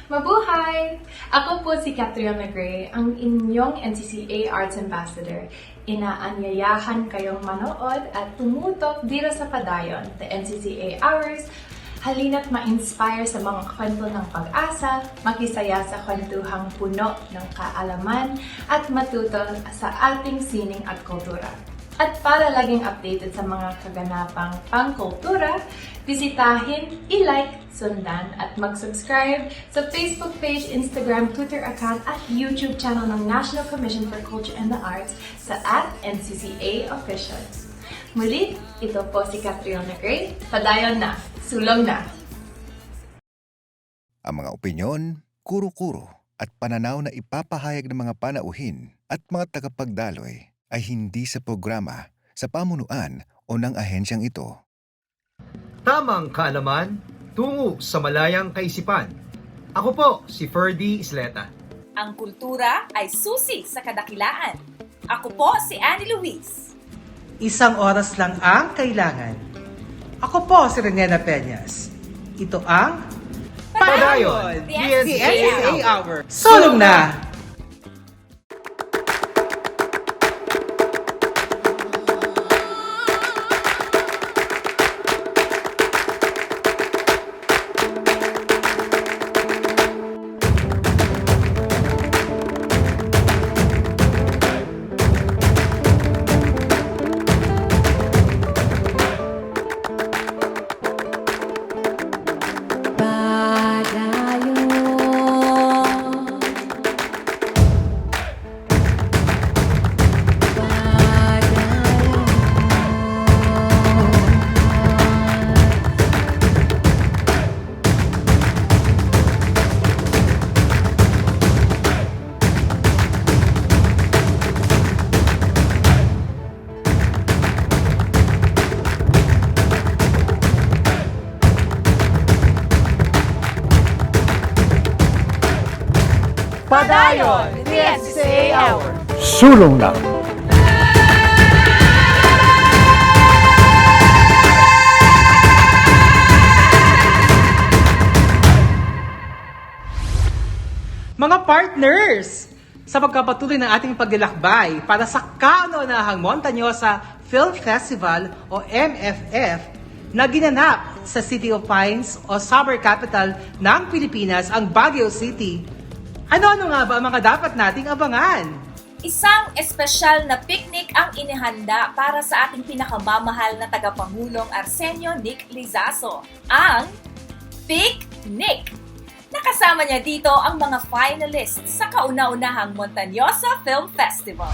Mabuhay! Ako po si Catriona Gray, ang inyong NCCA Arts Ambassador. Inaanyayahan kayong manood at tumutok dito sa Padayon The Ncca Hours. Halina't ma-inspire sa mga kwento ng pag-asa, makisaya sa kwentuhang puno ng kaalaman, at matuto sa ating sining at kultura. At para laging updated sa mga kaganapang pangkultura, bisitahin, i-like, sundan at mag-subscribe sa Facebook page, Instagram, Twitter account at YouTube channel ng National Commission for Culture and the Arts sa @NCCA Official. Muli, ito po si Catriona Gray. Padayon na! Sulong na! Ang mga opinyon, kuro-kuro at pananaw na ipapahayag ng mga panauhin at mga tagapagdaloy ay hindi sa programa, sa pamunuan o ng ahensyang ito. Tamang kaalaman, tungo sa malayang kaisipan. Ako po si Ferdy Isleta. Ang kultura ay susi sa kadakilaan. Ako po si Annie Luis. Isang oras lang ang kailangan. Ako po si Renena Peñas. Ito ang Padayon, The The NCCA Hour. Sulong na! Padayon, The NCCA Hour. Sulong na! Mga partners! Sa pagpapatuloy ng ating paglalakbay para sa kauna-unahang Montañosa Film Festival o MFF na ginanap sa City of Pines o summer capital ng Pilipinas, ang Baguio City. Ano-ano nga ba ang mga dapat nating abangan? Isang espesyal na picnic ang inihanda para sa ating pinakamamahal na Tagapangulong Arsenio Lizaso, ang PicNick. Nakasama niya dito ang mga finalist sa kauna-unahang Montañosa Film Festival.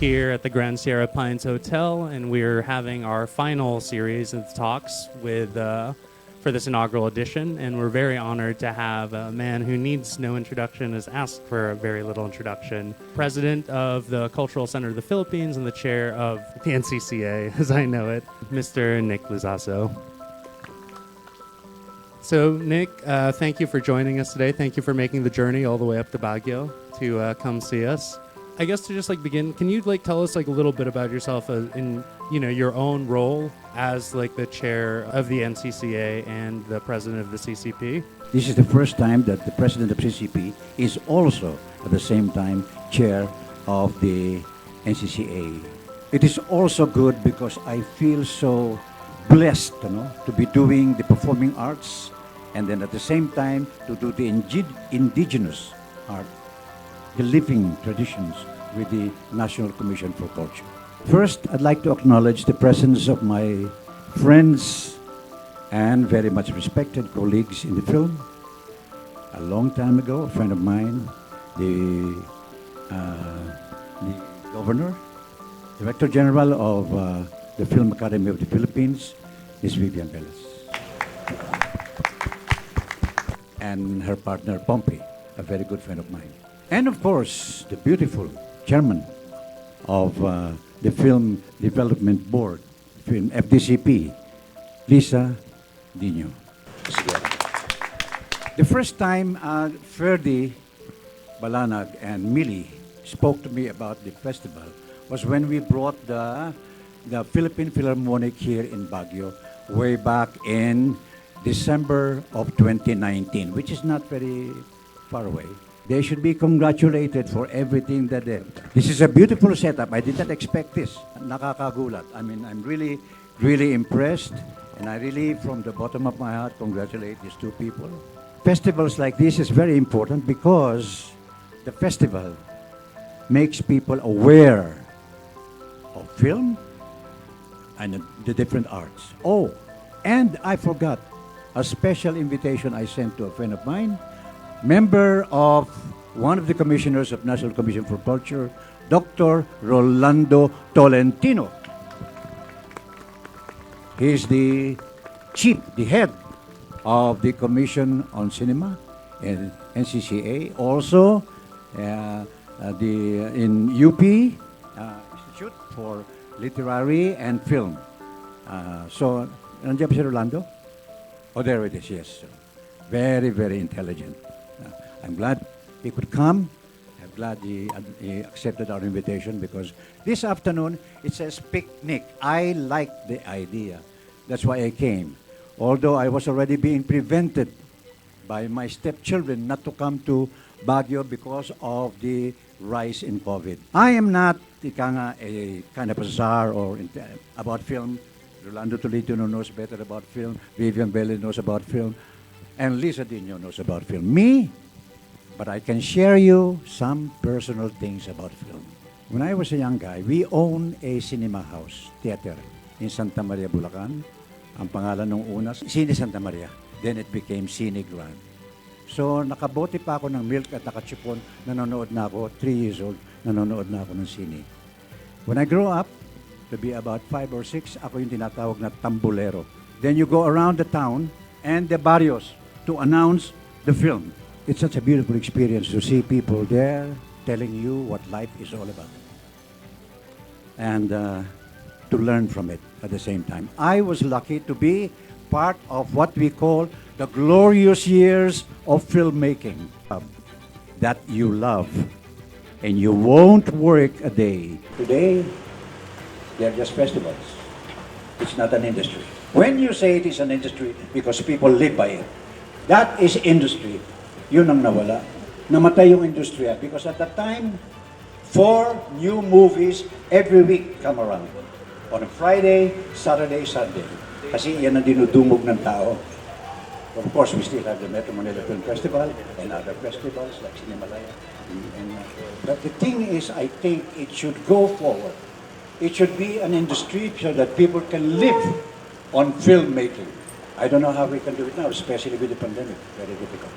here at the Grand Sierra Pines Hotel, and we're having our final series of talks with for this inaugural edition, and we're very honored to have a man who needs no introduction, has asked for a very little introduction, president of the Cultural Center of the Philippines and the chair of the NCCA, as I know it, Mr. Nick Lizaso. So, Nick, thank you for joining us today. Thank you for making the journey all the way up to Baguio to come see us. I guess to just begin, can you tell us a little bit about yourself in your own role as the chair of the NCCA and the president of the CCP? This is the first time that the president of CCP is also at the same time chair of the NCCA. It is also good because I feel so blessed, to be doing the performing arts and then at the same time to do the indigenous art, the living traditions with the National Commission for Culture. First, I'd like to acknowledge the presence of my friends and very much respected colleagues in the film. A long time ago, a friend of mine, the governor, Director General of the Film Academy of the Philippines, is Vivian Velez. And her partner, Pompey, a very good friend of mine. And of course, the beautiful chairman of the Film Development Board, Film FDCP, Liza, Dino-Seguerra. The first time Ferdy Balanag and Millie spoke to me about the festival was when we brought the Philippine Philharmonic here in Baguio way back in December of 2019, which is not very far away. They should be congratulated for everything that they did. This is a beautiful setup. I did not expect this. Nakakagulat. I mean, I'm really, really impressed. And I really, from the bottom of my heart, congratulate these two people. Festivals like this is very important because the festival makes people aware of film and the different arts. Oh, and I forgot a special invitation I sent to a friend of mine, member of one of the commissioners of National Commission for Culture, Dr. Rolando Tolentino. He's the chief, the head of the Commission on Cinema and NCCA. Also, in UP, Institute for Literary and Film. So, nandiyan ba si Rolando? Oh, there it is, yes. Very, very intelligent. I'm glad he could come. I'm glad he accepted our invitation because this afternoon it says picnic. I like the idea. That's why I came. Although I was already being prevented by my stepchildren not to come to Baguio because of the rise in COVID. I am not a kind of a czar or about film. Rolando Tolentino knows better about film. Vivian Velez knows about film. And Liza Dino knows about film. Me, but I can share you some personal things about film. When I was a young guy, we owned a cinema house, theater, in Santa Maria, Bulacan. Ang pangalan nung una, Cine Santa Maria. Then it became Cine Grand. So, nakabote pa ako ng milk at nakachipon, nanonood na ako, 3 years old, nanonood na ako ng sine. When I grow up, to be about 5 or 6, ako yung tinatawag na tambulero. Then you go around the town and the barrios to announce the film. It's such a beautiful experience to see people there telling you what life is all about. And to learn from it at the same time. I was lucky to be part of what we call the glorious years of filmmaking that you love. And you won't work a day. Today, they're just festivals. It's not an industry. When you say it is an industry because people live by it, that is industry. Yun ang nawala. Namatay yung industriya because at that time, 4 new movies every week come around. On a Friday, Saturday, Sunday. Kasi yan ang dinudumog ng tao. Of course, we still have the Metro Manila Film Festival and other festivals like Cinemalaya. But the thing is, I think it should go forward. It should be an industry so that people can live on filmmaking. I don't know how we can do it now, especially with the pandemic. Very difficult.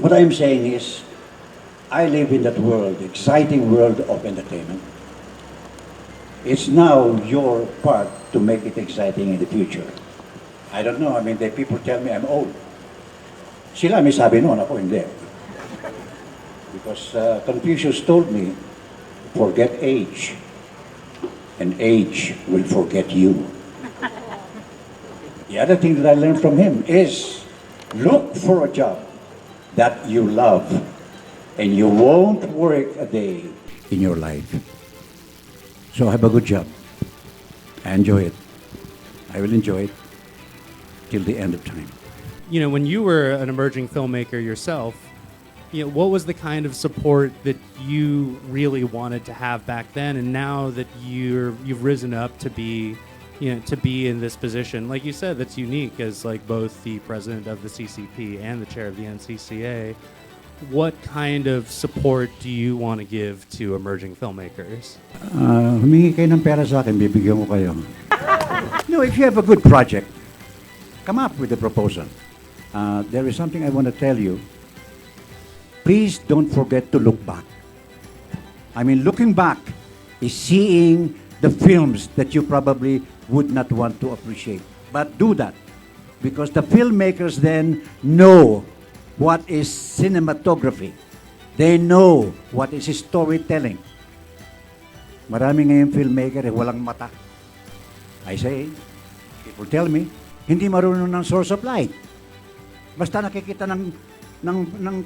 What I'm saying is, I live in that world, the exciting world of entertainment. It's now your part to make it exciting in the future. I don't know, I mean, the people tell me I'm old. Sila may sabi noon, ako hindi. Because Confucius told me, forget age, and age will forget you. The other thing that I learned from him is look for a job that you love, and you won't work a day in your life. So have a good job. I enjoy it. I will enjoy it till the end of time. You know, when you were an emerging filmmaker yourself, you know, what was the kind of support that you really wanted to have back then, and now that you've risen up to be, you know, to be in this position, like you said, that's unique as like both the president of the CCP and the chair of the NCCA. What kind of support do you want to give to emerging filmmakers? Humingi kayo ng pera sa akin, bibigyan ko kayo. No, if you have a good project, come up with a proposal. There is something I want to tell you. Please don't forget to look back. I mean, looking back is seeing the films that you probably would not want to appreciate. But do that, because the filmmakers then know what is cinematography. They know what is storytelling. Marami ngayong filmmaker walang mata. I say, people tell me, hindi marunong ng source of light. Basta nakikita ng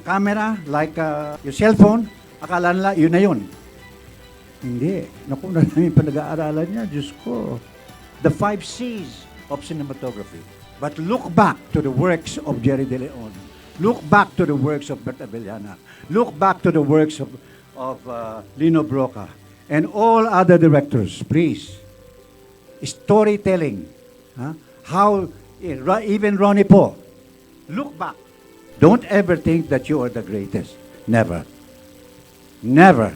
camera, like your cellphone, akala nila, yun na yun. Hindi. Naku, na namin pinag-aaralan niya, Diyos ko. The 5 C's of cinematography. But look back to the works of Jerry De Leon. Look back to the works of Berta Villana. Look back to the works of Lino Broca and all other directors, please. Storytelling. How, even Ronnie Po. Look back. Don't ever think that you are the greatest. Never. Never.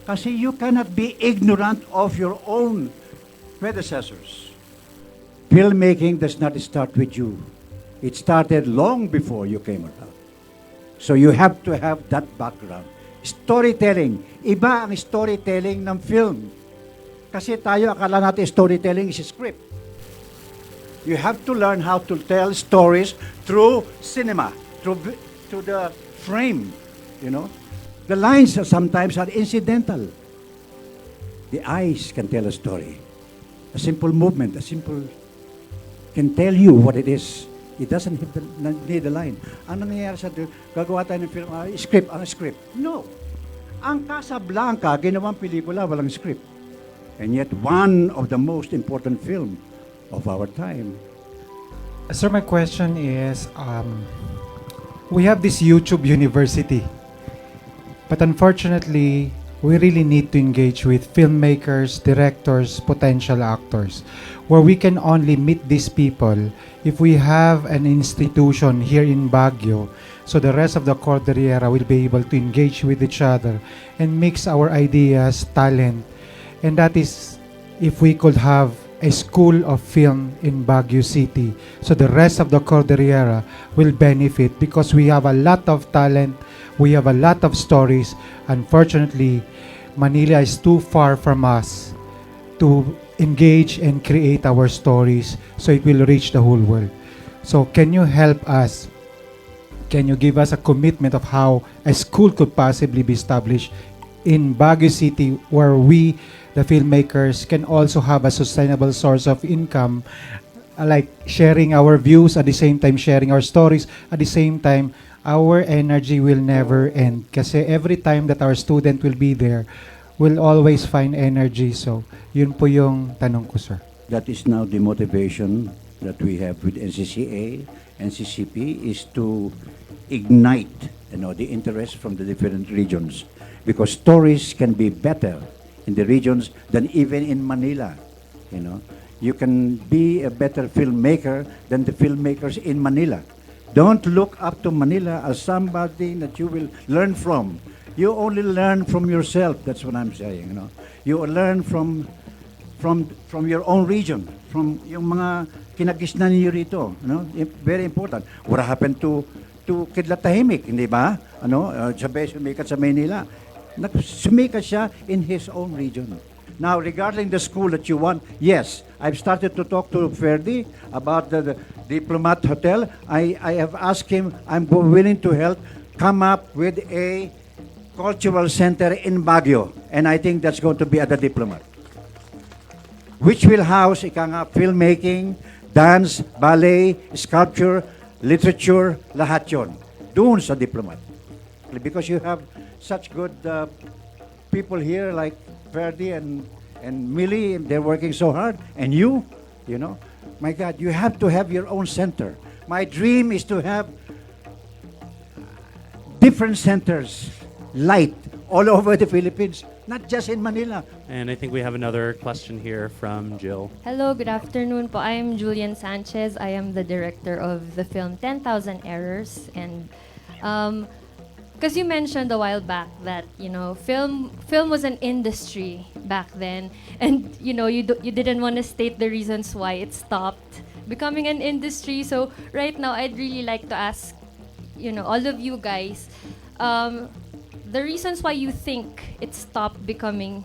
Kasi you cannot be ignorant of your own predecessors. Filmmaking does not start with you. It started long before you came around. So you have to have that background. Storytelling. Iba ang storytelling ng film. Kasi tayo, akala natin storytelling is a script. You have to learn how to tell stories through cinema, through the frame, you know. The lines sometimes are incidental. The eyes can tell a story. A simple movement, can tell you what it is. It doesn't need a line. Ang nangyayari sa gagawa tayo ng film, script. No. Ang Casablanca, ginawang pelikula, walang script. And yet, one of the most important film of our time. Sir, my question is, we have this YouTube University, but unfortunately, we really need to engage with filmmakers, directors, potential actors, where we can only meet these people if we have an institution here in Baguio, so the rest of the Cordillera will be able to engage with each other and mix our ideas, talent, and that is if we could have a school of film in Baguio City, so the rest of the Cordillera will benefit because we have a lot of talent, we have a lot of stories. Unfortunately, Manila is too far from us to engage and create our stories so it will reach the whole world. So can you help us? Can you give us a commitment of how a school could possibly be established in Baguio City where we, the filmmakers, can also have a sustainable source of income, like sharing our views, at the same time sharing our stories, at the same time our energy will never end. Kasi every time that our student will be there, we'll always find energy. So, yun po yung tanong ko, sir. That is now the motivation that we have with NCCA, NCCP, is to ignite, the interest from the different regions. Because stories can be better in the regions than even in Manila. You can be a better filmmaker than the filmmakers in Manila. Don't look up to Manila as somebody that you will learn from. You only learn from yourself. That's what I'm saying. You learn from your own region, from yung mga kinagisnan niyo rito. Very important. What happened to Kidlat Tahimik, hindi ba? Sabi sumikat sa Maynila. Sumikat siya in his own region. Now, regarding the school that you want, yes, I've started to talk to Ferdi about the Diplomat Hotel. I have asked him, I'm willing to help come up with a cultural center in Baguio. And I think that's going to be at the Diplomat, which will house filmmaking, dance, ballet, sculpture, literature, lahat yun. Doon sa Diplomat. Because you have such good people here like Ferdi and Millie, they're working so hard. And you know, my God, you have to have your own center. My dream is to have different centers, light, all over the Philippines, not just in Manila. And I think we have another question here from Jill. Hello, good afternoon po. I'm Julian Sanchez. I am the director of the film 10,000 Errors. And because you mentioned a while back that, you know, film was an industry back then. And, you know, you didn't want to state the reasons why it stopped becoming an industry. So right now, I'd really like to ask, you know, all of you guys, the reasons why you think it stopped becoming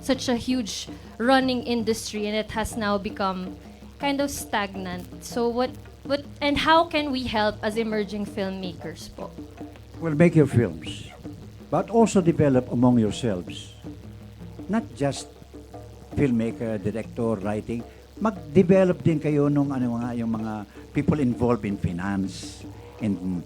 such a huge running industry and it has now become kind of stagnant. So what and how can we help as emerging filmmakers po? Well, make your films, but also develop among yourselves. Not just filmmaker, director, writing. Mag-develop din kayo nung yung mga people involved in finance, in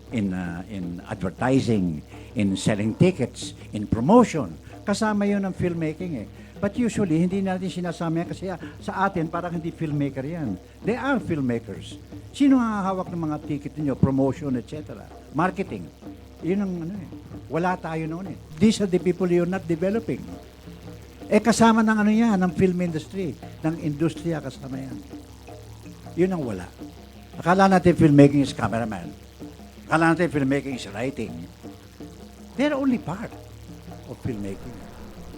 advertising, in selling tickets, in promotion. Kasama yun ng filmmaking eh. But usually, hindi natin sinasama yan kasi sa atin parang hindi filmmaker yan. They are filmmakers. Sino ang hawak ng mga ticket niyo, promotion, etc. Marketing. Yun ang wala tayo noon eh. These are the people you're not developing. Eh kasama ng yan, ng film industry, ng industriya kasama yan. Yun ang wala. Akala natin filmmaking is cameraman. Akala natin filmmaking is writing. They're only part of filmmaking.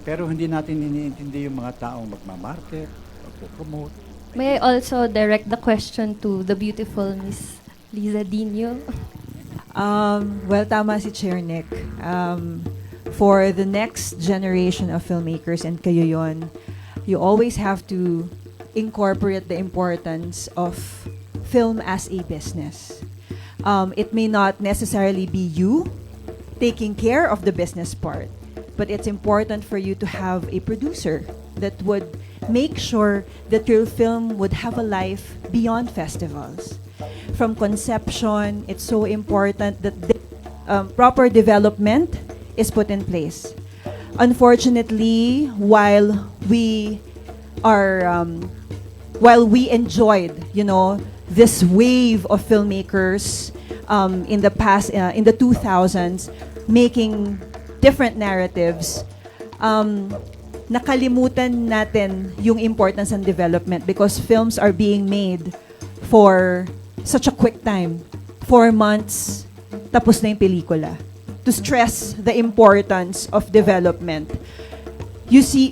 Pero hindi natin iniintindi yung mga taong magmamarket, magpo-promote. May I also direct the question to the beautiful Miss Liza Dino? Well, tama si Chair Nick. For the next generation of filmmakers, and kayo yon, you always have to incorporate the importance of film as a business. It may not necessarily be you taking care of the business part, but it's important for you to have a producer that would make sure that your film would have a life beyond festivals. From conception, it's so important that proper development is put in place. Unfortunately, while we enjoyed, you know, this wave of filmmakers in the past, in the 2000s, making different narratives, nakalimutan natin yung importance and development because films are being made for such a quick time. 4 months, tapos na yung pelikula. To stress the importance of development. You see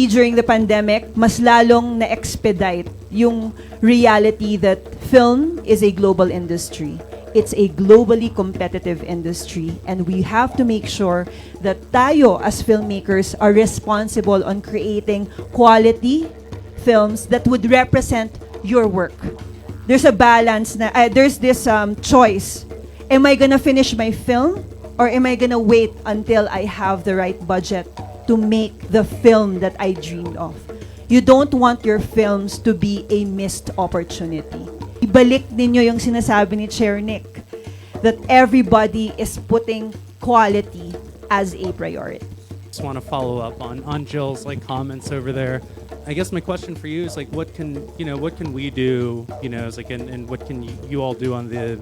during the pandemic, mas lalong na-expedite yung reality that film is a global industry. It's a globally competitive industry, and we have to make sure that tayo as filmmakers are responsible on creating quality films that would represent your work. There's a balance na there's this choice. Am I gonna finish my film or am I gonna wait until I have the right budget to make the film that I dreamed of? You don't want your films to be a missed opportunity. Ibalik ninyo yung sinasabi ni Chair Nick that everybody is putting quality as a priority. Just want to follow up on Jill's comments over there. I guess my question for you is what can we do, and what can you all do on the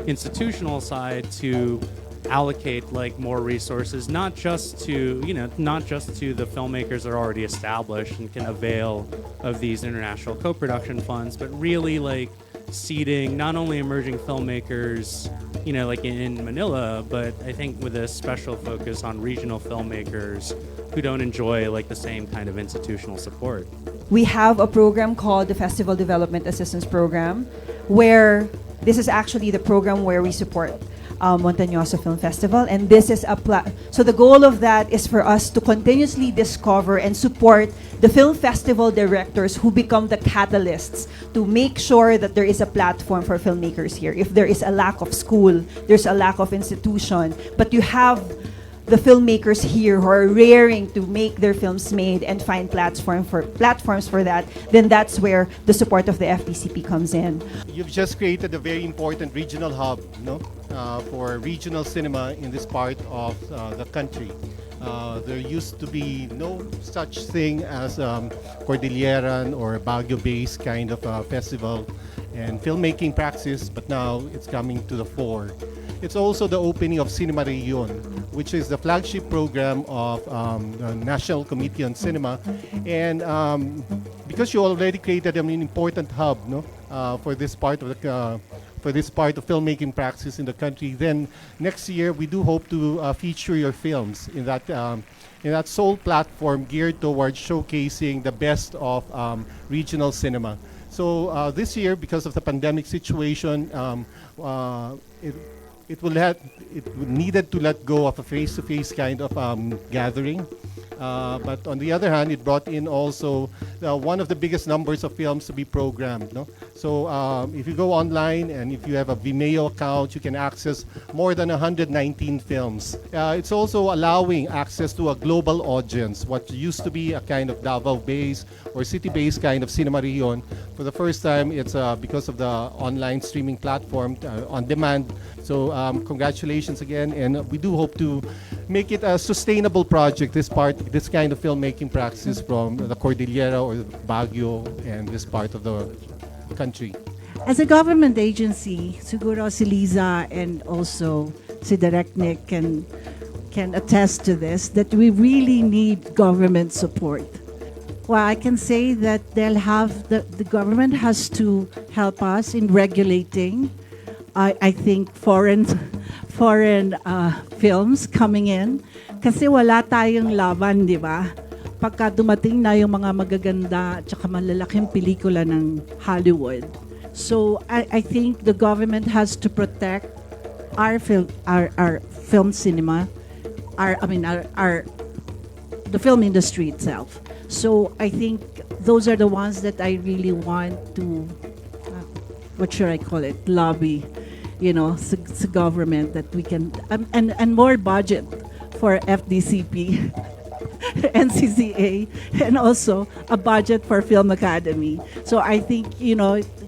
institutional side to allocate more resources, not just to the filmmakers that are already established and can avail of these international co-production funds, but really seeding not only emerging filmmakers, in Manila, but I think with a special focus on regional filmmakers who don't enjoy the same kind of institutional support. We have a program called the Festival Development Assistance Program, where this is actually the program where we support Montañosa Film Festival, and this is so the goal of that is for us to continuously discover and support the film festival directors who become the catalysts to make sure that there is a platform for filmmakers here. If there is a lack of school, there's a lack of institution, but you have the filmmakers here who are raring to make their films made and find platforms for that, then that's where the support of the FDCP comes in. You've just created a very important regional hub, for regional cinema in this part of the country. There used to be no such thing as Cordilleran or Baguio-based kind of festival and filmmaking practice, but now it's coming to the fore. It's also the opening of Cinema Region, which is the flagship program of the National Committee on Cinema. And because you already created an important hub for this part of filmmaking practice in the country, then next year we do hope to feature your films in that sole platform geared towards showcasing the best of regional cinema. So this year, because of the pandemic situation, it needed to let go of a face-to-face kind of gathering. But on the other hand, it brought in also one of the biggest numbers of films to be programmed. So if you go online and if you have a Vimeo account, you can access more than 119 films. It's also allowing access to a global audience. What used to be a kind of Davao-based or city-based kind of Cinema Region, for the first time, it's because of the online streaming platform on demand. So congratulations again, and we do hope to make it a sustainable project, this kind of filmmaking practice from the Cordillera or Baguio and this part of the country. As a government agency, siguro si Liza and also si Direct Nick can attest to this, that we really need government support. Well, I can say that the government has to help us in regulating. I think foreign films coming in, kasi wala tayong laban, di ba? Pagka dumating na yung mga magaganda at saka malalaking pelikula ng Hollywood. So I think the government has to protect our film cinema, the film industry itself. So I think those are the ones that I really want to, what should I call it, lobby, sa government, that we can, and more budget for FDCP, NCCA, and also a budget for Film Academy. So I think,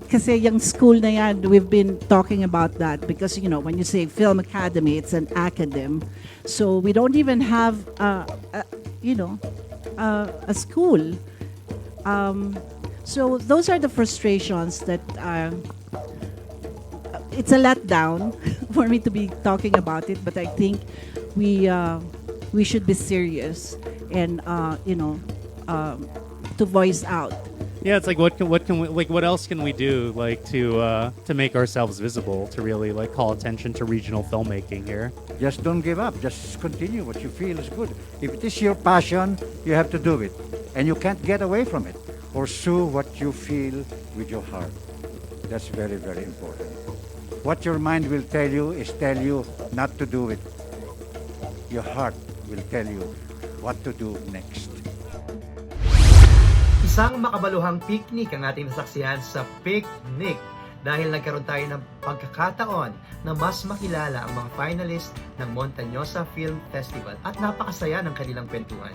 kasi yung school na yan, we've been talking about that because, when you say Film Academy, it's an academe. So we don't even have, a school. So those are the frustrations that it's a letdown for me to be talking about it, but I think we should be serious and to voice out. Yeah, it's like what else can we do to make ourselves visible, to really call attention to regional filmmaking here? Just don't give up. Just continue what you feel is good. If it is your passion, you have to do it, and you can't get away from it. Pursue what you feel with your heart. That's very, very important. What your mind will tell you is tell you not to do it. Your heart will tell you what to do next. Isang makabaluhang picnic ang ating nasaksihan sa PicNick dahil nagkaroon tayo ng pagkakataon na mas makilala ang mga finalist ng Montañosa Film Festival at napakasaya ng kanilang kwentuhan.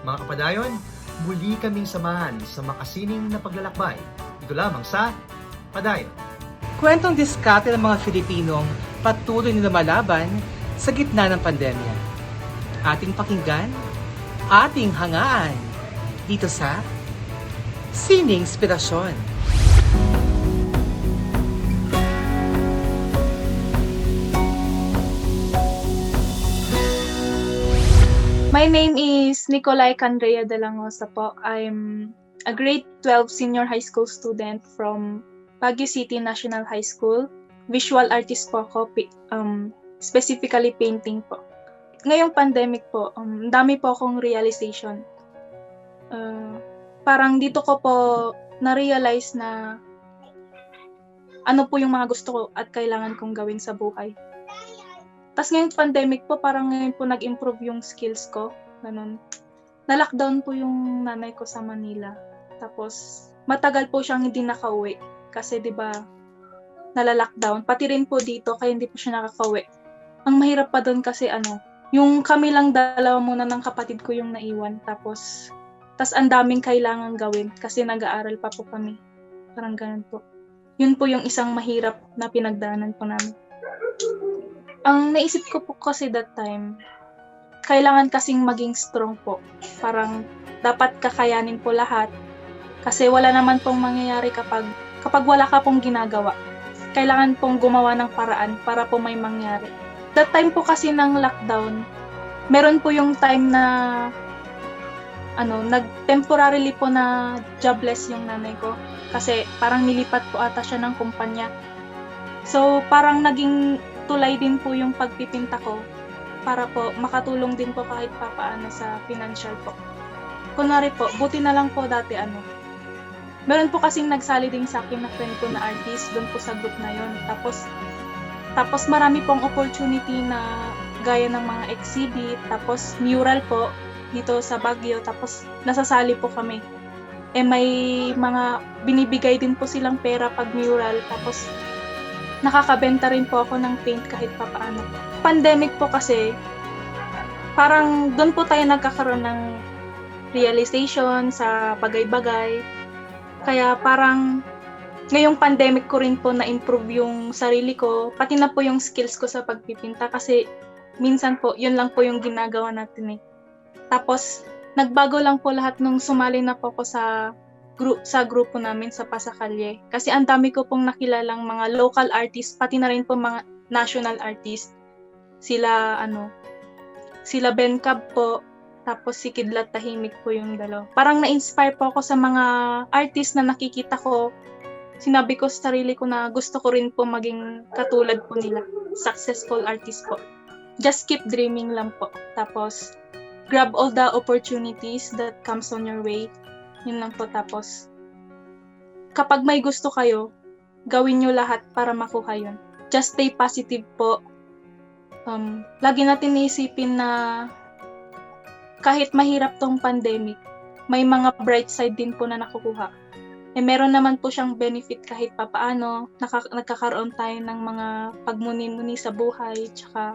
Mga kapadayon, muli kaming samahan sa makasining na paglalakbay. Ito lamang sa Padayon. Kwentong diskarte ng mga Filipinong patuloy na lumalaban sa gitna ng pandemya. Ating pakinggan, ating hangaan, dito sa Sining Inspirasyon. My name is Nicolai Candrea de la Ngosa po. I'm a grade 12 senior high school student from Baguio City National High School. Visual artist po ako, specifically painting po. Ngayong pandemic po, dami po akong realization. Parang dito ko po na-realize na ano po yung mga gusto ko at kailangan kong gawin sa buhay. Tas ngayong pandemic po, parang ngayon po nag-improve yung skills ko. Ganun. Na-lockdown po yung nanay ko sa Manila. Tapos, matagal po siyang hindi nakauwi. Kasi 'di ba nala-lockdown. Pati rin po dito, kaya hindi po siya nakakauwi. Ang mahirap pa doon kasi yung kami lang dalawa muna ng kapatid ko yung naiwan. Tapos ang daming kailangan gawin kasi nag-aaral pa po kami. Parang ganun po. Yun po yung isang mahirap na pinagdaanan po namin. Ang naisip ko po kasi that time, kailangan kasing maging strong po. Parang dapat kakayanin po lahat. Kasi wala naman pong mangyayari kapag wala ka pong ginagawa. Kailangan pong gumawa ng paraan para po may mangyari. That time po kasi ng lockdown, meron po yung time na nag-temporarily po na jobless yung nanay ko. Kasi parang nilipat po ata siya ng kumpanya. So parang naging tulay din po yung pagpipinta ko para po makatulong din po kahit papaano sa financial po. Kunwari po, buti na lang po dati meron po kasing nagsali din sa akin na friend ko na artist doon po sa group na yon. Tapos marami pong opportunity na gaya ng mga exhibit, tapos mural po dito sa Baguio, tapos nasasali po kami. May mga binibigay din po silang pera pag mural, tapos nakakabenta rin po ako ng paint kahit papaano. Pandemic po kasi, parang doon po tayo nagkakaroon ng realization sa bagay-bagay. Kaya parang ngayong pandemic ko rin po na-improve yung sarili ko, pati na po yung skills ko sa pagpipinta kasi minsan po, yun lang po yung ginagawa natin eh. Tapos, nagbago lang po lahat nung sumali na po ako sa grupo namin sa Pasakalye. Kasi ang dami ko pong nakilalang mga local artists, pati na rin po mga national artists. Sila Ben Cab po, tapos si Kidlat Tahimik po yung dalawa. Parang na-inspire po ako sa mga artist na nakikita ko. Sinabi ko sa sarili ko na gusto ko rin po maging katulad po nila. Successful artist po. Just keep dreaming lang po. Tapos, grab all the opportunities that comes on your way. Yun lang po. Tapos, kapag may gusto kayo, gawin nyo lahat para makuha yun. Just stay positive po. Lagi natin iisipin na kahit mahirap tong pandemic, may mga bright side din po na nakukuha. Meron naman po siyang benefit kahit papaano, nagkakaroon tayo ng mga pagmuni-muni sa buhay, tsaka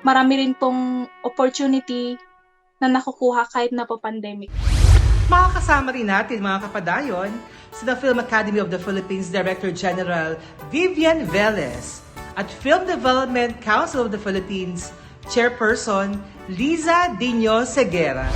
marami rin pong opportunity na nakukuha kahit na po pandemic. Makakasama rin natin mga kapadayon sa the Film Academy of the Philippines Director General Vivian Velez at Film Development Council of the Philippines Chairperson Liza Dino-Seguerra.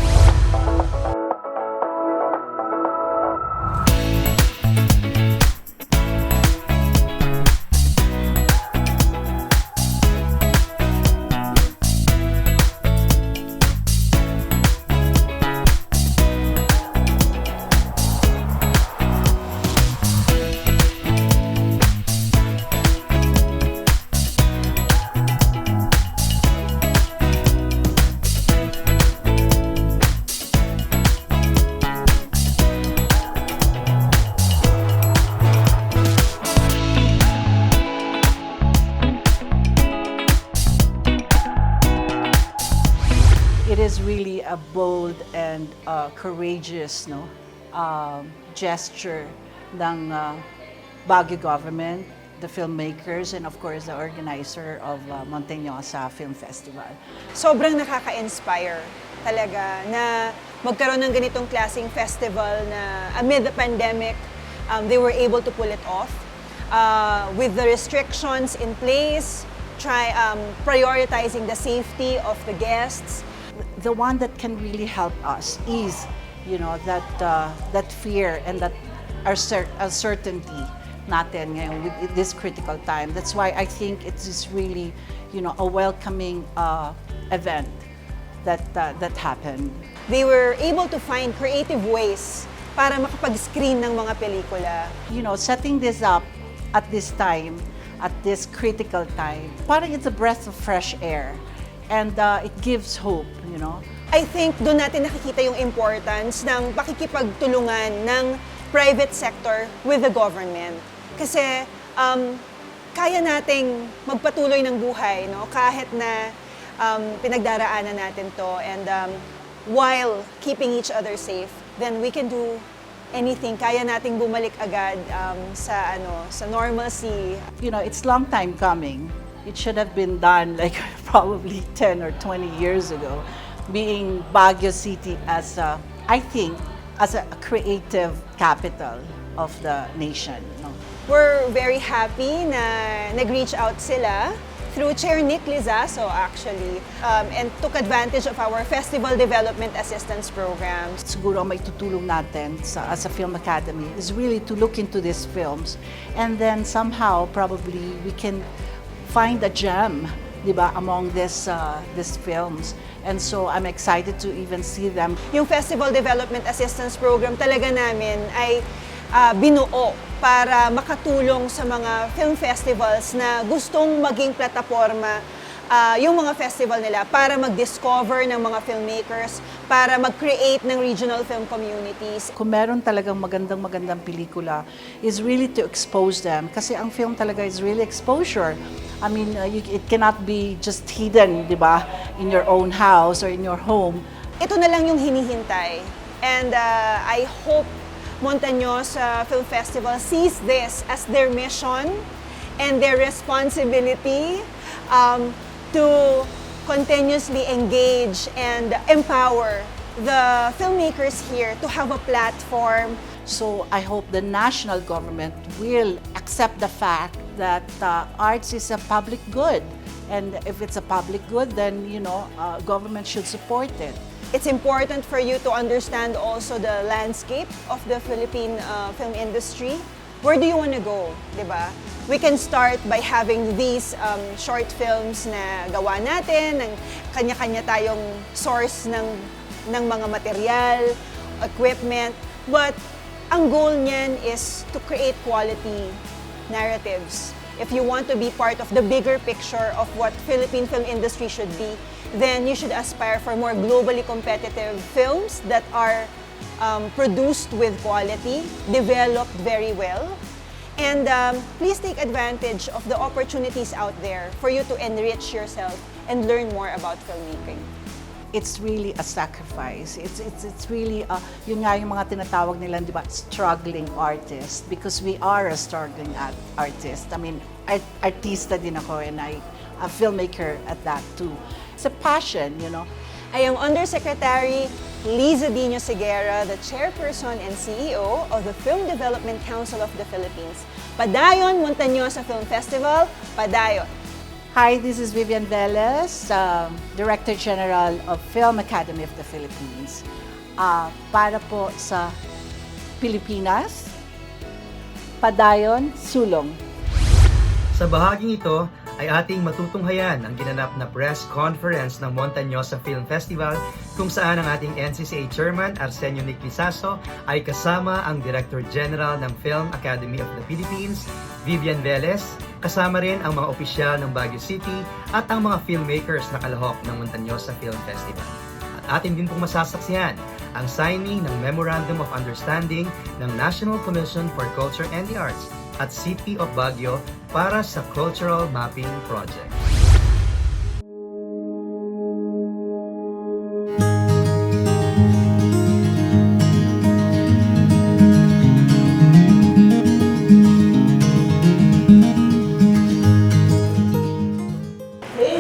It is really a bold and courageous gesture ng Baguio government, the filmmakers, and of course the organizer of Montañosa Film Festival. Sobrang nakaka-inspire talaga na magkaroon ng ganitong klaseng festival na amid the pandemic, they were able to pull it off. With the restrictions in place, prioritizing the safety of the guests. The one that can really help us is, that fear and that uncertainty natin ngayon with this critical time. That's why I think it is really, a welcoming event that happened. They were able to find creative ways para makapag-screen ng mga pelikula. Setting this up at this time, at this critical time, parang it's a breath of fresh air. And it gives hope, I think doon natin nakikita yung importance ng pakikipagtulungan ng private sector with the government. Kasi kaya nating magpatuloy ng buhay, no? Kahit na pinagdaraanan natin to, and while keeping each other safe, then we can do anything. Kaya nating bumalik agad sa normalcy. You know, it's long time coming. It should have been done like probably 10 or 20 years ago, being Baguio City as I think, as a creative capital of the nation. No? We're very happy na nag-reach out sila through Chair Lizaso actually, and took advantage of our Festival Development Assistance Program. Siguro may tutulong natin as a film academy is really to look into these films, and then somehow probably we can find a gem, di ba, among these films. And so I'm excited to even see them. Yung Festival Development Assistance Program talaga namin ay binuo para makatulong sa mga film festivals na gustong maging plataforma yung mga festival nila para mag-discover ng mga filmmakers, para mag-create ng regional film communities. Kung meron talagang magandang pelikula, is really to expose them. Kasi ang film talaga is really exposure. I mean, it cannot be just hidden, di ba, in your own house or in your home. Ito na lang yung hinihintay. And I hope Montañosa Film Festival sees this as their mission and their responsibility to continuously engage and empower the filmmakers here to have a platform. So I hope the national government will accept the fact that arts is a public good. And if it's a public good, then, you know, government should support it. It's important for you to understand also the landscape of the Philippine film industry. Where do you want to go, di ba? We can start by having these short films na gawa natin, ng kanya-kanya tayong source ng mga material, equipment, but ang goal niyan is to create quality narratives. If you want to be part of the bigger picture of what Philippine film industry should be, then you should aspire for more globally competitive films that are produced with quality, developed very well. And please take advantage of the opportunities out there for you to enrich yourself and learn more about filmmaking. It's really a sacrifice. It's really, yun nga yung mga tinatawag nila, di ba, struggling artist, because we are a struggling artist. I mean, artista din ako, and a filmmaker at that too. It's a passion, you know. I am Undersecretary Liza Dino-Seguerra, the Chairperson and CEO of the Film Development Council of the Philippines. Padayon Montañosa Film Festival, Padayon. Hi, this is Vivian Velez, Director General of Film Academy of the Philippines. Para po sa Pilipinas, Padayon, Sulong. Sa bahaging ito ay ating matutunghayan ang ginanap na press conference ng Montañosa Film Festival, kung saan ang ating NCCA Chairman Arsenio Lizaso ay kasama ang Director General ng Film Academy of the Philippines, Vivian Velez, kasama rin ang mga opisyal ng Baguio City at ang mga filmmakers na kalahok ng Montañosa Film Festival. At atin din pong masasaksihan ang signing ng Memorandum of Understanding ng National Commission for Culture and the Arts at City of Baguio para sa Cultural Mapping Project.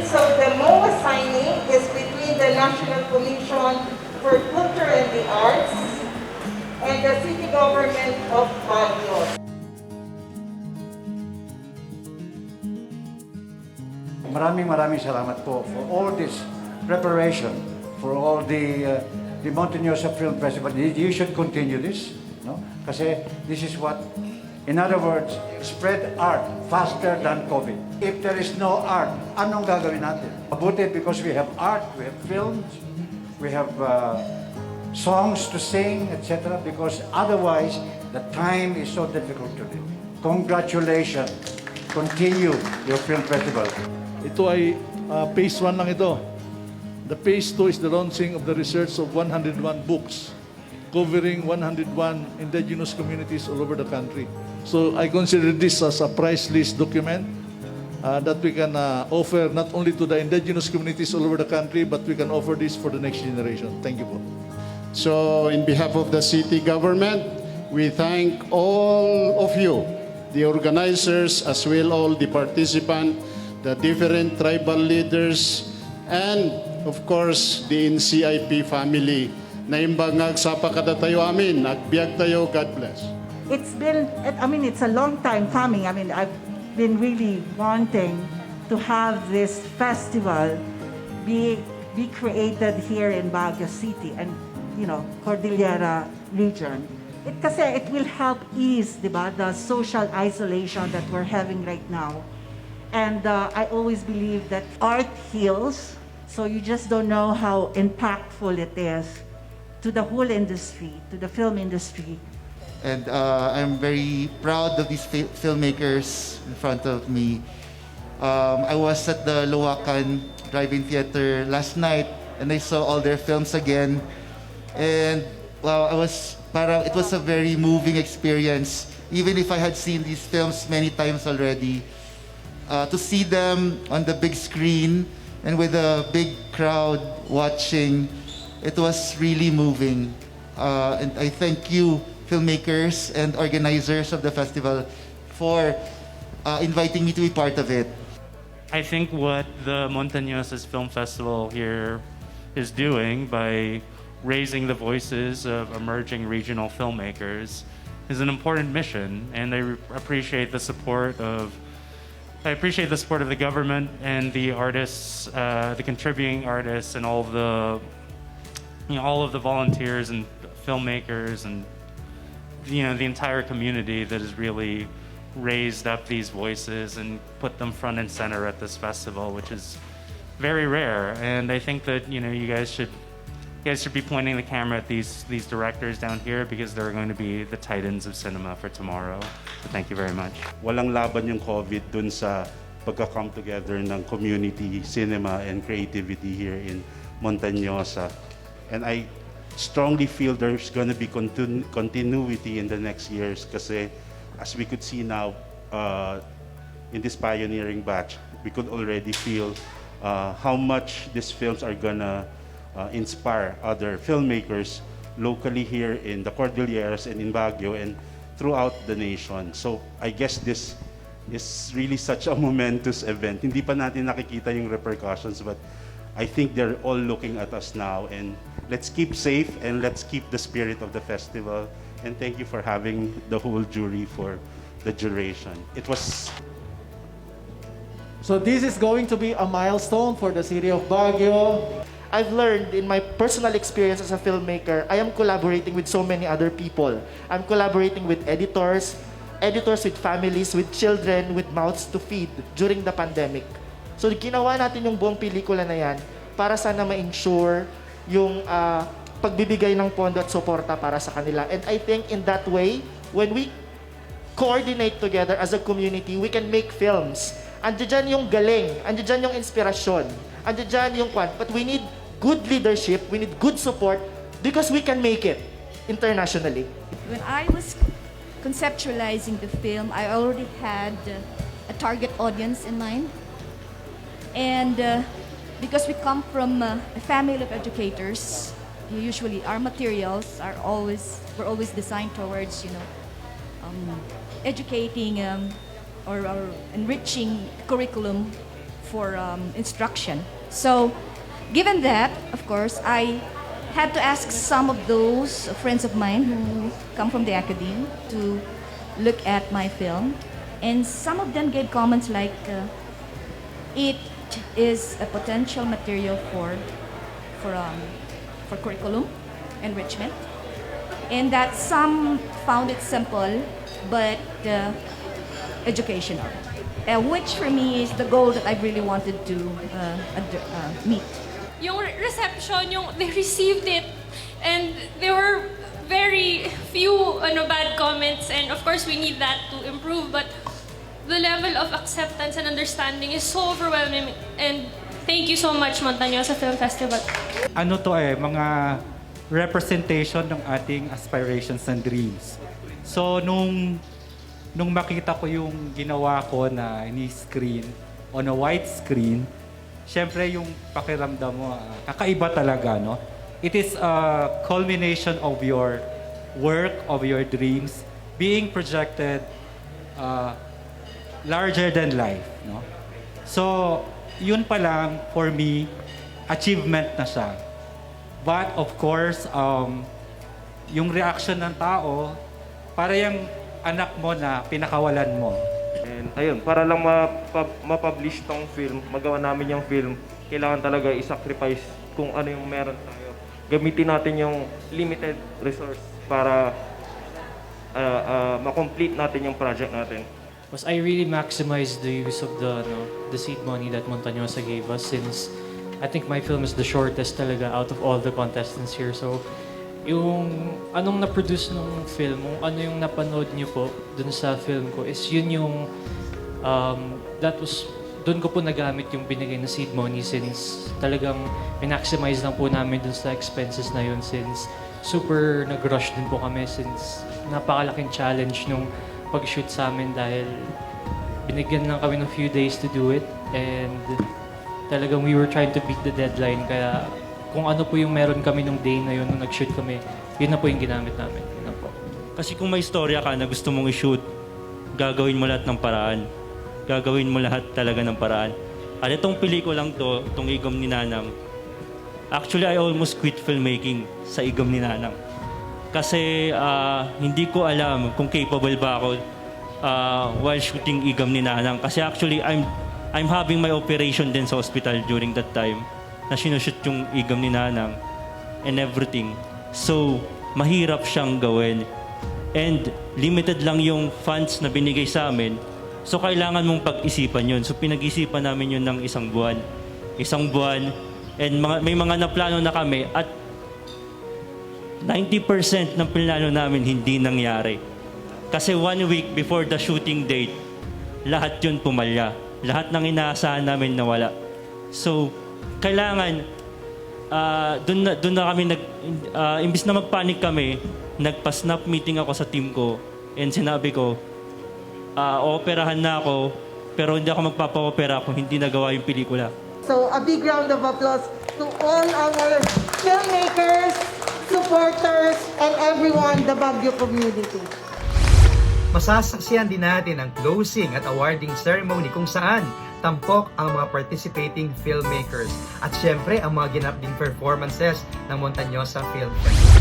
So the MOA signing is between the National Commission for Culture and the Arts and the City Government of Baguio. Maraming salamat po for all this preparation, for all the Montañosa Film Festival. You should continue this, no? Kasi this is what, in other words, spread art faster than COVID. If there is no art, anong gagawin natin? Mabuti because we have art, we have films, we have songs to sing, etc. Because otherwise, the time is so difficult to do. Congratulations. Continue your film festival. Ito ay phase 1 lang ito. The phase 2 is the launching of the research of 101 books covering 101 indigenous communities all over the country. So I consider this as a priceless document that we can offer not only to the indigenous communities all over the country, but we can offer this for the next generation. Thank you po. So, in behalf of the city government, we thank all of you, the organizers, as well all the participants, the different tribal leaders, and of course, the NCIP family na imbangag sa pakadatayo amin, agbiag tayo, God bless. It's been, it's a long time coming. I've been really wanting to have this festival be created here in Baguio City and, Cordillera region. Kasi it will help ease, diba, the social isolation that we're having right now. And I always believe that art heals, so you just don't know how impactful it is to the whole industry, to the film industry. And I'm very proud of these filmmakers in front of me. I was at the Luwakan Drive-In Theater last night and I saw all their films again. And wow, it was a very moving experience. Even if I had seen these films many times already, to see them on the big screen and with a big crowd watching, it was really moving. And I thank you, filmmakers and organizers of the festival, for inviting me to be part of it. I think what the Montañosa Film Festival here is doing by raising the voices of emerging regional filmmakers is an important mission, and I appreciate the support of the government and the artists, the contributing artists, and all of the volunteers and filmmakers, and the entire community that has really raised up these voices and put them front and center at this festival, which is very rare. And I think that you guys should be pointing the camera at these directors down here, because they're going to be the titans of cinema for tomorrow. So thank you very much. Walang laban yung COVID dun sa pagka-come together ng community, cinema, and creativity here in Montañosa. And I strongly feel there's going to be continuity in the next years, kasi as we could see now in this pioneering batch, we could already feel how much these films are going to inspire other filmmakers locally here in the Cordilleras and in Baguio and throughout the nation. So I guess this is really such a momentous event. Hindi pa natin nakikita yung repercussions, but I think they're all looking at us now. And let's keep safe and let's keep the spirit of the festival. And thank you for having the whole jury for the duration. So this is going to be a milestone for the city of Baguio. I've learned in my personal experience as a filmmaker, I am collaborating with so many other people. I'm collaborating with editors with families, with children, with mouths to feed during the pandemic. So ginawa natin yung buong pelikula na yan para sana ma-ensure yung pagbibigay ng pondo at suporta para sa kanila. And I think in that way, when we coordinate together as a community, we can make films. Andiyan dyan yung galing, andiyan dyan yung inspirasyon, andiyan dyan yung kwan. But we need good leadership, we need good support, because we can make it internationally. When I was conceptualizing the film, I already had a target audience in mind. And because we come from a family of educators, usually our materials were always designed towards, educating or enriching curriculum for instruction. So, given that, of course, I had to ask some of those friends of mine who come from the academy to look at my film, and some of them gave comments like, it is a potential material for curriculum enrichment, and that some found it simple but educational, which for me is the goal that I really wanted to meet. Yung reception, they received it, and there were very few bad comments, and of course we need that to improve, but the level of acceptance and understanding is so overwhelming, and thank you so much, Montañosa Film Festival. Mga representation ng ating aspirations and dreams. So nung makita ko yung ginawa ko na ni-screen, on a white screen, syempre yung pakiramdam mo, kakaiba talaga, no? It is a culmination of your work, of your dreams, being projected larger than life, no? So, yun pa lang, for me, achievement na siya. But, of course, yung reaction ng tao, para yung anak mo na pinakawalan mo. And ayun, para lang ma-publish tong film, magawa namin yung film, kailangan talaga i-sacrifice kung ano yung meron tayo. Gamitin natin yung limited resource para ma-complete natin yung project natin. Was I really maximized the use of the seed money that Montañosa gave us, since I think my film is the shortest talaga out of all the contestants here. So, yung anong na-produce ng film, ano yung napanood niyo po dun sa film ko, is yun yung dun ko po nagamit yung binigay na seed money, since talagang maximize lang po namin dun sa expenses na yun, since super nag-rush din po kami, since napakalaking challenge nung pag-shoot sa amin dahil binigyan lang kami ng few days to do it, and talagang we were trying to beat the deadline, kaya kung ano po yung meron kami nung day na yun, nung nag-shoot kami, yun na po yung ginamit namin. Yun na po. Kasi kung may istorya ka na gusto mong i-shoot, gagawin mo lahat ng paraan. Gagawin mo lahat talaga ng paraan. At itong pelikulang to, itong Igom ni Nanang, actually I almost quit filmmaking sa Igom ni Nanang. Kasi hindi ko alam kung capable ba ako while shooting Igom ni Nanang. Kasi actually I'm having my operation din sa hospital during that time na sinushoot yung Igom ni Nanang and everything. So, mahirap siyang gawin. And limited lang yung funds na binigay sa amin. So, kailangan mong pag-isipan yun. So, pinag-isipan namin yun ng isang buwan. Isang buwan. And may mga naplano na kami at 90% ng plano namin hindi nangyari. Kasi 1 week before the shooting date, lahat yun pumalya. Lahat ng inaasahan namin nawala. So, kailangan, doon na kami, imbis na magpanik kami, nagpa-snap meeting ako sa team ko and sinabi ko, operahan na ako, pero hindi ako magpapa-opera kung hindi nagawa yung pelikula. So, a big round of applause to all our filmmakers, supporters, and everyone, the Baguio community. Masasaksihan din natin ang closing at awarding ceremony kung saan tampok ang mga participating filmmakers at syempre ang mga ginap ding performances ng Montañosa Film Festival.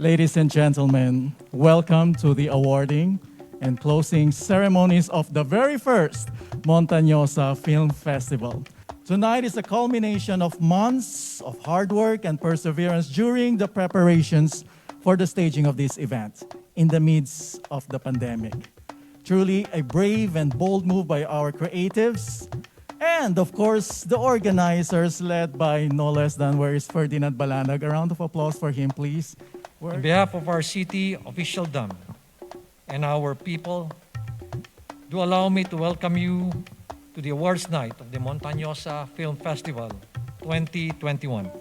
Ladies and gentlemen, welcome to the awarding and closing ceremonies of the very first Montañosa Film Festival. Tonight is a culmination of months of hard work and perseverance during the preparations for the staging of this event in the midst of the pandemic. Truly a brave and bold move by our creatives and, of course, the organizers led by no less than, where is Ferdinand Balanag? A round of applause for him, please. On behalf of our city officialdom and our people, do allow me to welcome you to the awards night of the Montañosa Film Festival 2021,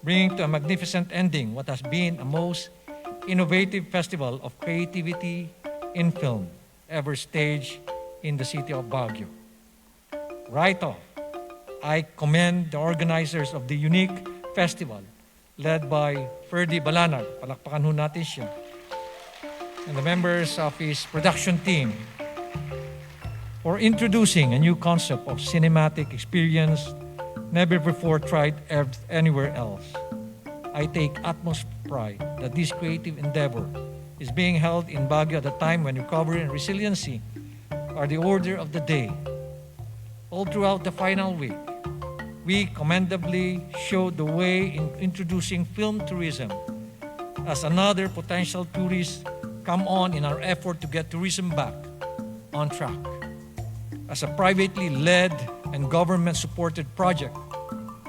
bringing to a magnificent ending what has been a most innovative festival of creativity in film ever staged in the city of Baguio. Right off, I commend the organizers of the unique festival led by Ferdy Balanag, palakpakan ho natin siya, and the members of his production team for introducing a new concept of cinematic experience never before tried anywhere else. I take utmost pride that this creative endeavor is being held in Baguio at a time when recovery and resiliency are the order of the day. All throughout the final week, we commendably showed the way in introducing film tourism as another potential tourist come on in our effort to get tourism back on track. As a privately led and government-supported project,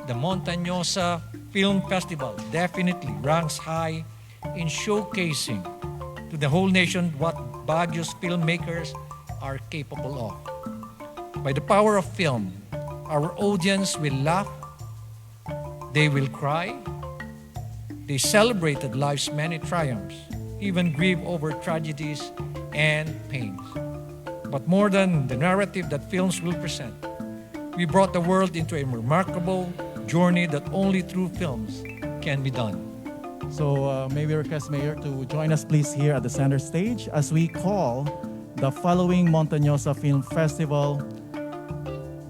the Montañosa Film Festival definitely ranks high in showcasing to the whole nation what Baguio's filmmakers are capable of. By the power of film, our audience will laugh, they will cry, they celebrated life's many triumphs, even grieve over tragedies and pains. But more than the narrative that films will present, we brought the world into a remarkable journey that only through films can be done. So may we request Mayor to join us please here at the center stage as we call the following Montañosa Film Festival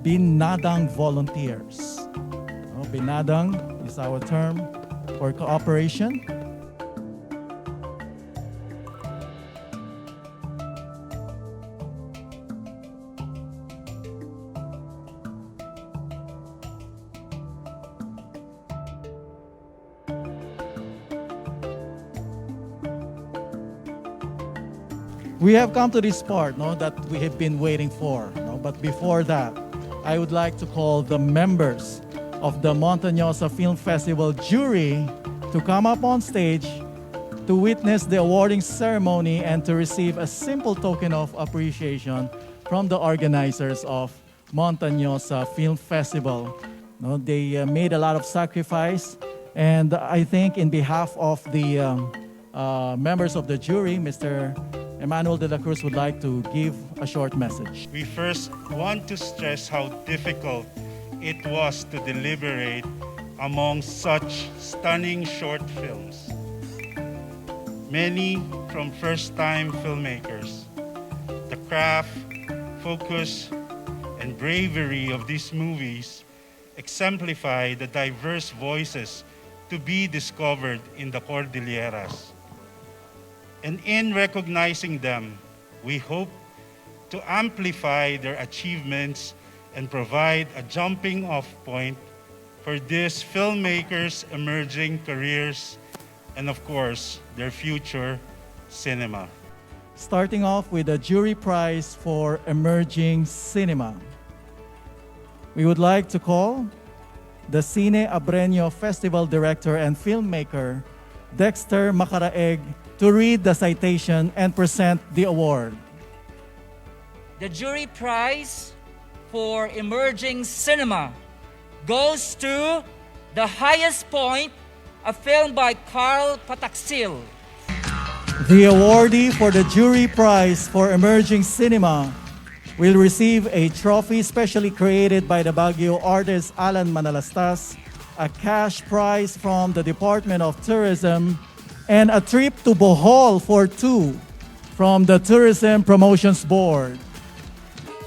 Binadang Volunteers. Binadang is our term for cooperation. We have come to this part that we have been waiting for. But before that, I would like to call the members of the Montañosa Film Festival jury to come up on stage to witness the awarding ceremony and to receive a simple token of appreciation from the organizers of Montañosa Film Festival. They made a lot of sacrifice, and I think in behalf of the members of the jury, Mr. Emmanuel de la Cruz would like to give a short message. We first want to stress how difficult it was to deliberate among such stunning short films. Many from first-time filmmakers. The craft, focus, and bravery of these movies exemplify the diverse voices to be discovered in the Cordilleras. And in recognizing them, we hope to amplify their achievements and provide a jumping-off point for these filmmakers' emerging careers and, of course, their future cinema. Starting off with the jury prize for emerging cinema. We would like to call the Cine Abreño Festival Director and filmmaker, Dexter Macaraeg, to read the citation and present the award. The jury prize for emerging cinema goes to The Highest Point, a film by Carl Pataksil. The awardee for the jury prize for emerging cinema will receive a trophy specially created by the Baguio artist Alan Manalastas, a cash prize from the Department of Tourism, and a trip to Bohol for two from the Tourism Promotions Board.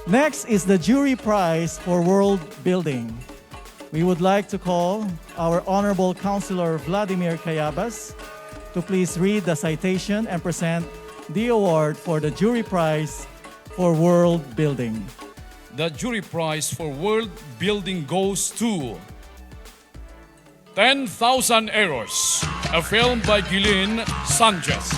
Next is the jury prize for world building. We would like to call our Honorable Councilor Vladimir Cayabas to please read the citation and present the award for the jury prize for world building. The jury prize for world building goes to 10,000 Errors, a film by Gilin Sanchez.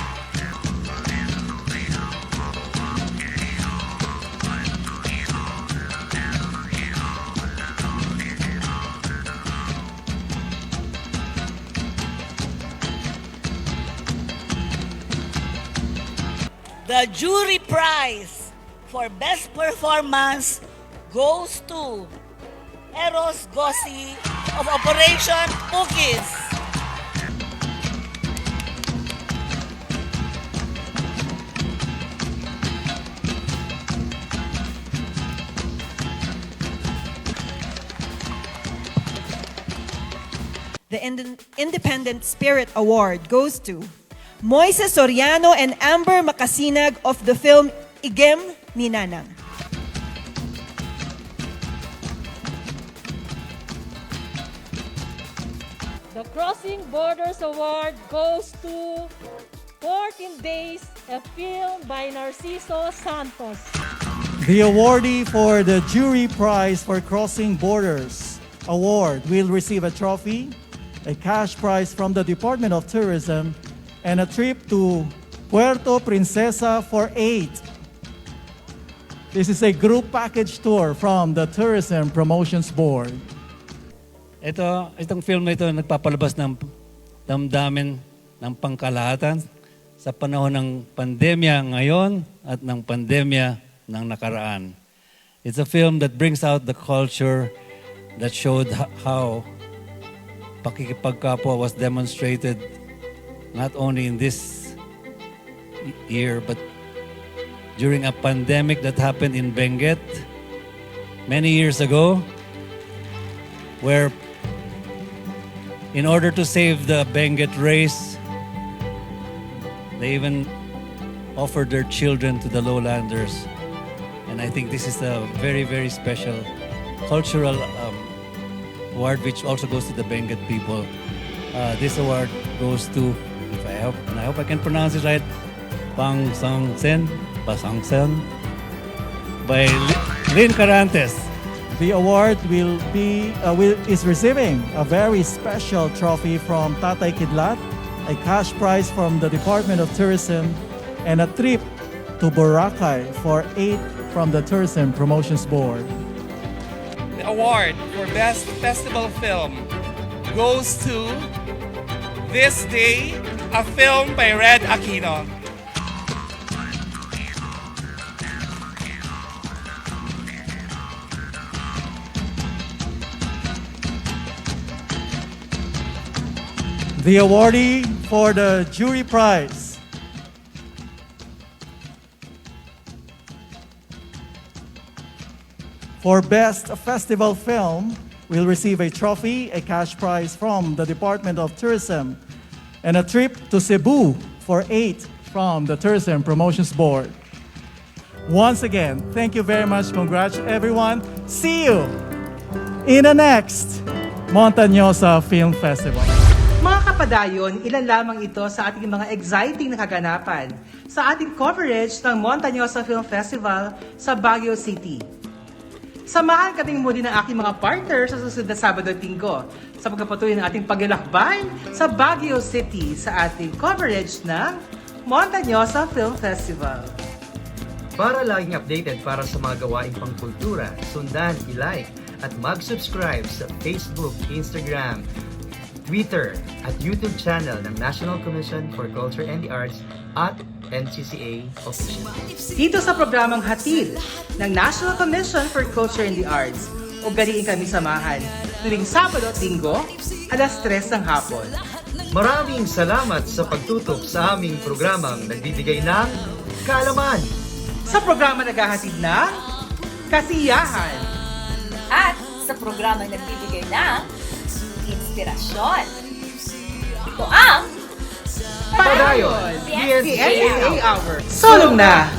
The jury prize for best performance goes to Eros Gossi of Operation Cookies. The Independent Spirit Award goes to Moises Soriano and Amber Makasinag of the film Igem ni Nanang. The Crossing Borders Award goes to 14 Days, a film by Narciso Santos. The awardee for the jury prize for Crossing Borders Award will receive a trophy, a cash prize from the Department of Tourism, and a trip to Puerto Princesa for 8. This is a group package tour from the Tourism Promotions Board. Itong film na ito nagpapalabas ng damdamin ng pangkalahatan, sa panahon ng pandemya ngayon at ng pandemya ng nakaraan. It's a film that brings out the culture that showed how pakikipagkapwa was demonstrated not only in this year but during a pandemic that happened in Benguet many years ago, where in order to save the Benguet race, they even offered their children to the lowlanders. And I think this is a very, very special cultural award which also goes to the Benguet people. This award goes to, I hope I can pronounce it right, Pasangsen by Lynn Carantes. The award is receiving a very special trophy from Tatay Kidlat, a cash prize from the Department of Tourism, and a trip to Boracay for 8 from the Tourism Promotions Board. The award for Best Festival Film goes to This Day, a film by Red Aquino. The awardee for the jury prize for Best Festival Film will receive a trophy, a cash prize from the Department of Tourism, and a trip to Cebu for 8 from the Tourism Promotions Board. Once again, thank you very much. Congrats, everyone. See you in the next Montañosa Film Festival. Mga kapadayon, ilan lamang ito sa ating mga exciting na kaganapan sa ating coverage ng Montañosa Film Festival sa Baguio City. Samahan kaming muli ng aking mga partners sa susunod na Sabado at Linggo sa pagpapatuloy ng ating paglalakbay sa Baguio City sa ating coverage ng Montañosa Film Festival. Para laging updated para sa mga gawaing pangkultura, sundan, i-like at mag-subscribe sa Facebook, Instagram, Twitter at YouTube channel ng National Commission for Culture and the Arts at NCCA Official. Dito sa programang Hatid ng National Commission for Culture and the Arts, ugaliin kami samahan tuwing Sabado at Linggo, alas 3 ng hapon. Maraming salamat sa pagtutok sa aming programang nagbibigay ng kaalaman. Sa programa naghahatid ng kasiyahan. At sa programa nagbibigay ng inspirasyon. Ito ang Padayon, The NCA Hour. Solong na!